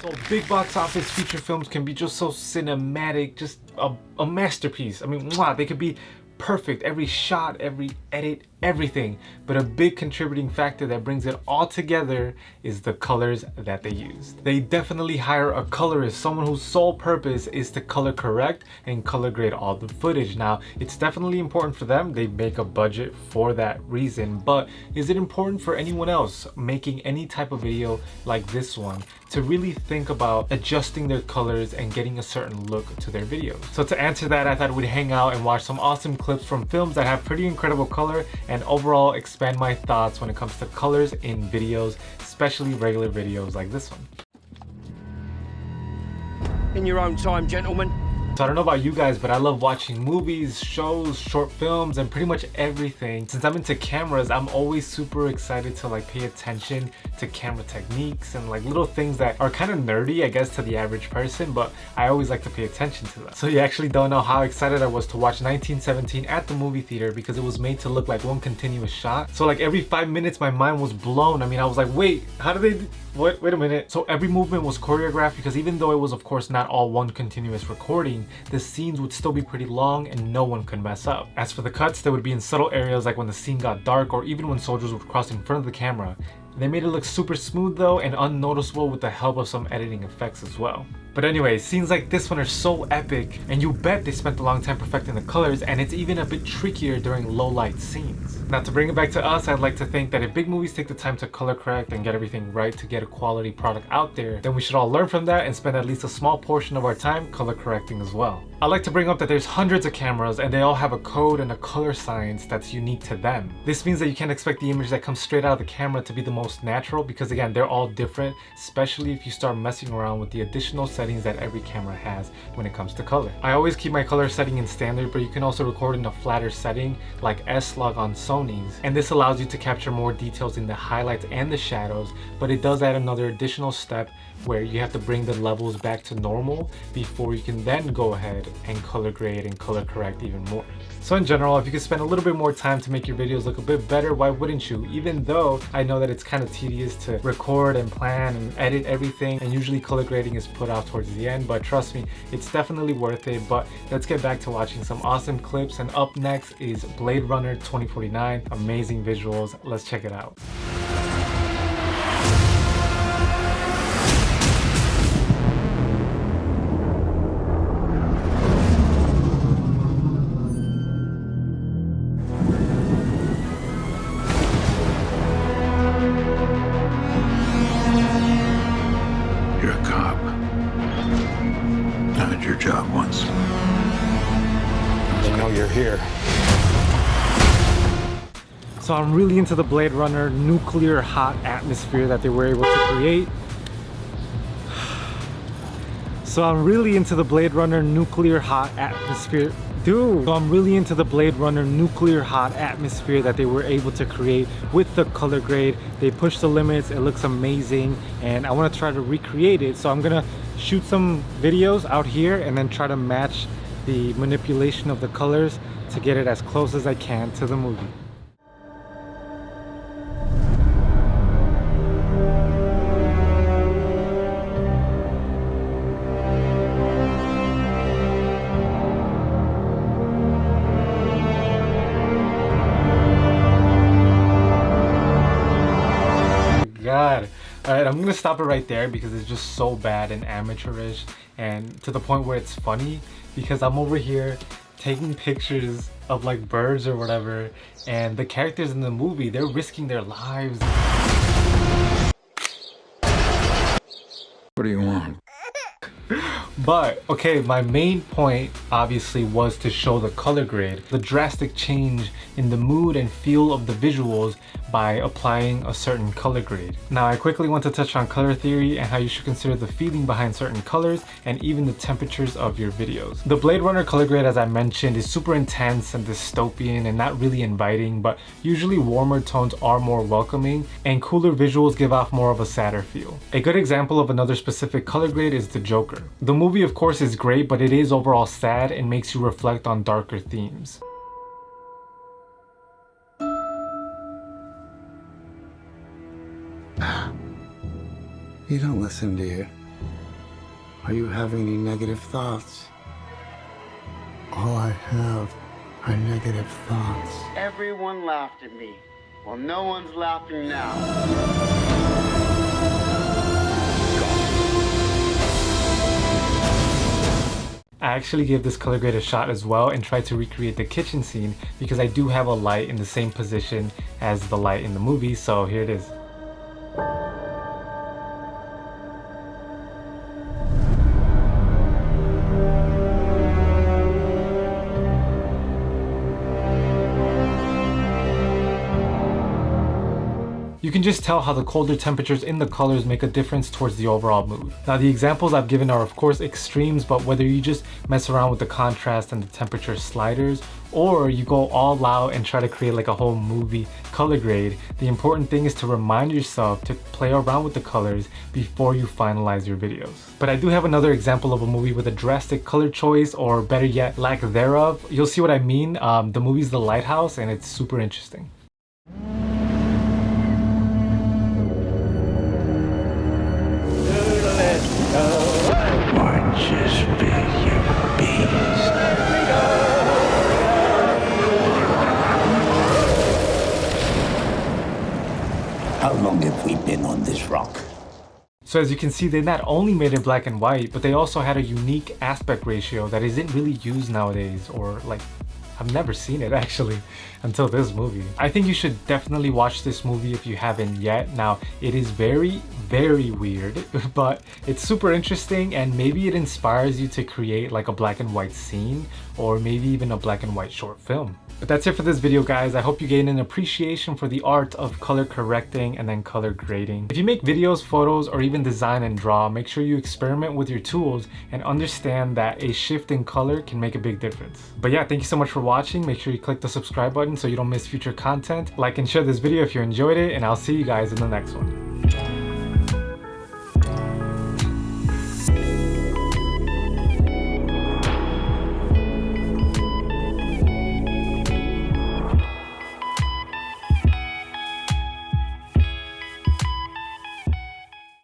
So big box office feature films can be just so cinematic, just a masterpiece. I mean, mwah, they could be perfect, every shot, every edit, everything. But a big contributing factor that brings it all together is the colors that they used. They definitely hire a colorist, someone whose sole purpose is to color correct and color grade all the footage. Now, it's definitely important for them. They make a budget for that reason, but is it important for anyone else making any type of video like this one to really think about adjusting their colors and getting a certain look to their videos? So to answer that, I thought we'd hang out and watch some awesome clips from films that have pretty incredible color and overall expand my thoughts when it comes to colors in videos, especially regular videos like this one. In your own time, gentlemen. So I don't know about you guys, but I love watching movies, shows, short films, and pretty much everything. Since I'm into cameras, I'm always super excited to like pay attention to camera techniques and like little things that are kind of nerdy, I guess, to the average person, but I always like to pay attention to them. So you actually don't know how excited I was to watch 1917 at the movie theater because it was made to look like one continuous shot. So like every 5 minutes, my mind was blown. I mean, I was like, wait, how do they wait a minute. So every movement was choreographed because even though it was of course not all one continuous recording, the scenes would still be pretty long and no one could mess up. As for the cuts, they would be in subtle areas like when the scene got dark or even when soldiers would cross in front of the camera. They made it look super smooth though and unnoticeable with the help of some editing effects as well. But anyway, scenes like this one are so epic, and you bet they spent a long time perfecting the colors, and it's even a bit trickier during low light scenes. Now to bring it back to us, I'd like to think that if big movies take the time to color correct and get everything right to get a quality product out there, then we should all learn from that and spend at least a small portion of our time color correcting as well. I like to bring up that there's hundreds of cameras and they all have a code and a color science that's unique to them. This means that you can't expect the image that comes straight out of the camera to be the most natural because again, they're all different, especially if you start messing around with the additional settings that every camera has when it comes to color. I always keep my color setting in standard, but you can also record in a flatter setting like S-Log on Sony's, and this allows you to capture more details in the highlights and the shadows, but it does add another additional step where you have to bring the levels back to normal before you can then go ahead and color grade and color correct even more. So in general, if you could spend a little bit more time to make your videos look a bit better, why wouldn't you? Even though I know that it's kind of tedious to record and plan and edit everything, and usually color grading is put off towards the end, but trust me, it's definitely worth it. But let's get back to watching some awesome clips, and up next is Blade Runner 2049. Amazing visuals, let's check it out. Your job once. They know you're here. So I'm really into the Blade Runner nuclear hot atmosphere that they were able to create. So I'm really into the Blade Runner nuclear hot atmosphere. Dude, so I'm really into the Blade Runner nuclear hot atmosphere that they were able to create with the color grade. They pushed the limits, it looks amazing, and I want to try to recreate it. So I'm gonna shoot some videos out here and then try to match the manipulation of the colors to get it as close as I can to the movie. God. Alright, I'm gonna stop it right there because it's just so bad and amateurish, and to the point where it's funny because I'm over here taking pictures of like birds or whatever, and the characters in the movie, they're risking their lives. What do you want? But okay, my main point obviously was to show the color grade, the drastic change in the mood and feel of the visuals by applying a certain color grade. Now I quickly want to touch on color theory and how you should consider the feeling behind certain colors and even the temperatures of your videos. The Blade Runner color grade, as I mentioned, is super intense and dystopian and not really inviting, but usually warmer tones are more welcoming and cooler visuals give off more of a sadder feel. A good example of another specific color grade is the Joker. The movie of course is great, but it is overall sad and makes you reflect on darker themes. You don't listen, do you? Are you having any negative thoughts? All I have are negative thoughts. Everyone laughed at me. Well, no one's laughing now. I actually gave this color grade a shot as well and tried to recreate the kitchen scene because I do have a light in the same position as the light in the movie, so here it is. You can just tell how the colder temperatures in the colors make a difference towards the overall mood. Now the examples I've given are of course extremes, but whether you just mess around with the contrast and the temperature sliders, or you go all out and try to create like a whole movie color grade, the important thing is to remind yourself to play around with the colors before you finalize your videos. But I do have another example of a movie with a drastic color choice, or better yet, lack thereof. You'll see what I mean. The movie's The Lighthouse and it's super interesting. How long have we been on this rock? So as you can see, they not only made it black and white, but they also had a unique aspect ratio that isn't really used nowadays, or like, I've never seen it actually until this movie. I think you should definitely watch this movie if you haven't yet. Now, it is very, very weird, but it's super interesting, and maybe it inspires you to create like a black and white scene, or maybe even a black and white short film. But that's it for this video, guys. I hope you gain an appreciation for the art of color correcting and then color grading. If you make videos, photos, or even design and draw, make sure you experiment with your tools and understand that a shift in color can make a big difference. But yeah, thank you so much for watching. Make sure you click the subscribe button so you don't miss future content. Like and share this video if you enjoyed it, and I'll see you guys in the next one.